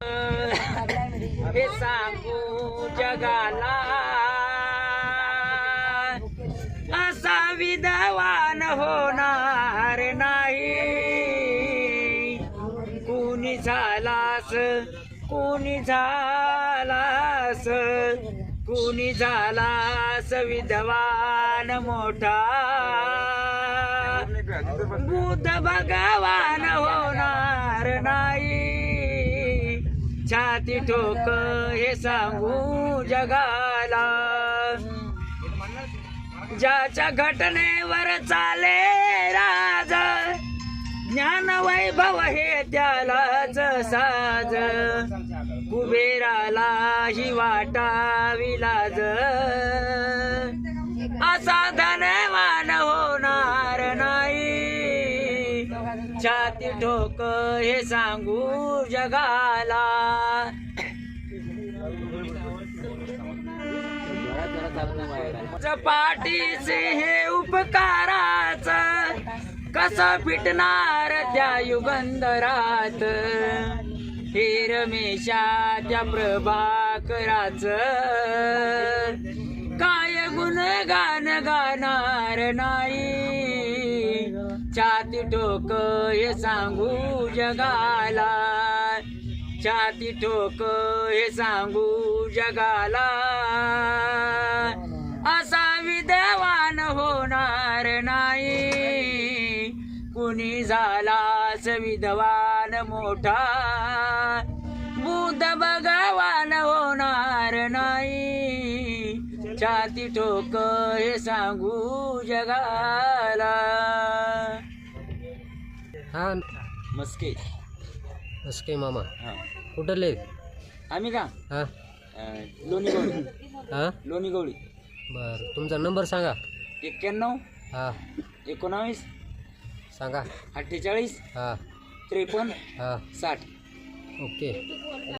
हे सांगू जगाला असा विद्वान होणार नाही। कुणी झालास कुणी झालास कुणी झालास विद्वान मोठा, बुद्ध भगवान होणार नाही। छाती ठोक हे सांगू जगाला, ज्याच्या घटनेवर चाले राज, ज्ञान वैभव हे त्यालाच साज। कुबेराला ही वाटावी लाज, असा धनवान होणार नाही। छाती ठोक हे सांगू जगाला। पाठीचे हे उपकाराच कसं फिटणार त्या युगंधरात। हे रमेशा त्या प्रभाकराच काय गुणगान गाणार नाही। छाती ठोक हे सांगू जगाला, छाती ठोक हे सांगू जगाला। असा विद्वान होणार नाही। कुणी झालास विद्वान मोठा, बुद्ध भगवान होणार नाही। छाती ठोक हे सांगू जगाला। हा मस्के मस्के मामा कुठले आम्ही का हा लोणी गवळी हा लोणी गवळी। बर तुमचा नंबर सांगा। 91 हा 19 सांगा 48 हा 53 हा 60। ओके।